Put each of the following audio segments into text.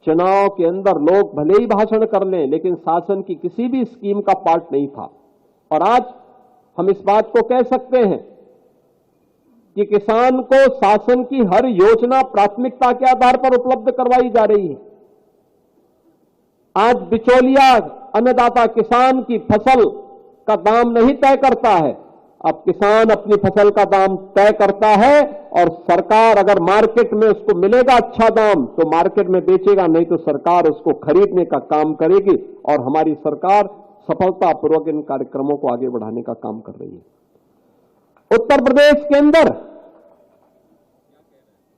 चुनाव के अंदर लोग भले ही भाषण कर लें, लेकिन शासन की किसी भी स्कीम का पार्ट नहीं था। और आज हम इस बात को कह सकते हैं कि किसान को शासन की हर योजना प्राथमिकता के आधार पर उपलब्ध करवाई जा रही है। आज बिचौलिया अन्नदाता किसान की फसल का दाम नहीं तय करता है, अब किसान अपनी फसल का दाम तय करता है और सरकार अगर मार्केट में उसको मिलेगा अच्छा दाम तो मार्केट में बेचेगा, नहीं तो सरकार उसको खरीदने का काम करेगी। और हमारी सरकार सफलतापूर्वक इन कार्यक्रमों को आगे बढ़ाने का काम कर रही है। उत्तर प्रदेश के अंदर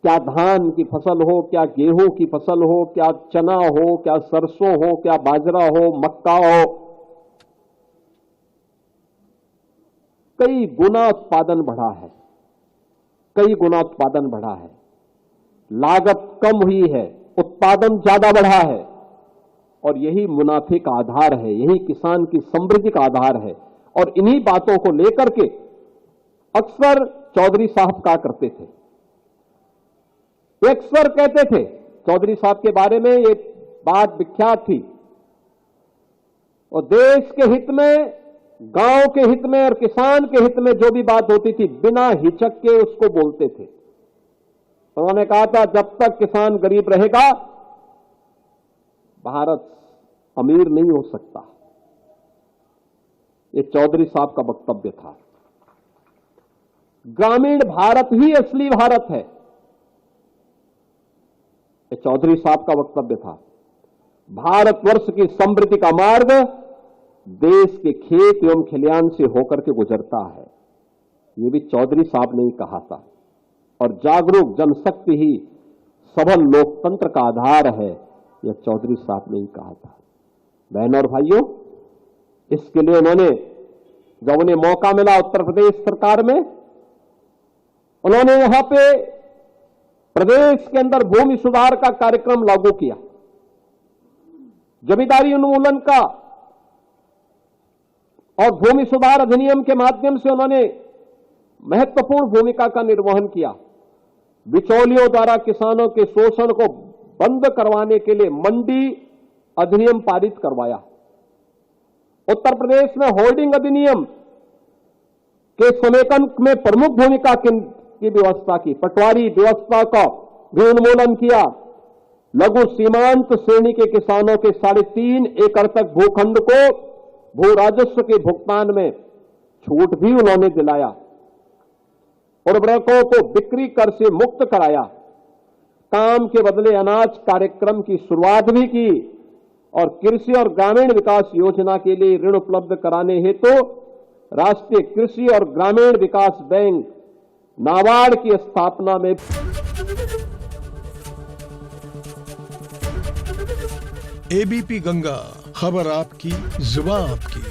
क्या धान की फसल हो, क्या गेहूं की फसल हो, क्या चना हो, क्या सरसों हो, क्या बाजरा हो, मक्का हो, कई गुना उत्पादन बढ़ा है, कई गुना उत्पादन बढ़ा है। लागत कम हुई है, उत्पादन ज्यादा बढ़ा है और यही मुनाफे का आधार है, यही किसान की समृद्धि का आधार है। और इन्हीं बातों को लेकर के अक्सर चौधरी साहब कहा करते थे, अक्सर कहते थे, चौधरी साहब के बारे में एक बात विख्यात थी, और देश के हित में, गांव के हित में और किसान के हित में जो भी बात होती थी बिना हिचक के उसको बोलते थे। उन्होंने कहा था जब तक किसान गरीब रहेगा भारत अमीर नहीं हो सकता। ये चौधरी साहब का वक्तव्य था। ग्रामीण भारत ही असली भारत है, ये चौधरी साहब का वक्तव्य था। भारतवर्ष की समृद्धि का मार्ग देश के खेत एवं खलिहान से होकर के गुजरता है, ये भी चौधरी साहब ने ही कहा था। और जागरूक जनशक्ति ही सबल लोकतंत्र का आधार है, यह चौधरी साहब ने ही कहा था। बहनों और भाइयों, इसके लिए उन्होंने, जब उन्हें मौका मिला उत्तर प्रदेश सरकार में, उन्होंने यहां पे प्रदेश के अंदर भूमि सुधार का कार्यक्रम लागू किया, जमींदारी उन्मूलन का, और भूमि सुधार अधिनियम के माध्यम से उन्होंने महत्वपूर्ण भूमिका का निर्वहन किया। बिचौलियों द्वारा किसानों के शोषण को बंद करवाने के लिए मंडी अधिनियम पारित करवाया। उत्तर प्रदेश में होल्डिंग अधिनियम के समेकन में प्रमुख भूमिका की व्यवस्था की, पटवारी व्यवस्था का भी उन्मूलन किया। लघु सीमांत श्रेणी के किसानों के 3.5 एकड़ तक भूखंड को भू राजस्व के भुगतान में छूट भी उन्होंने दिलाया। उर्वरकों को बिक्री कर से मुक्त कराया। काम के बदले अनाज कार्यक्रम की शुरुआत भी की और कृषि और ग्रामीण विकास योजना के लिए ऋण उपलब्ध कराने हेतु राष्ट्रीय कृषि और ग्रामीण विकास बैंक नाबार्ड की स्थापना में एबीपी गंगा, खबर आपकी, जुबान आपकी।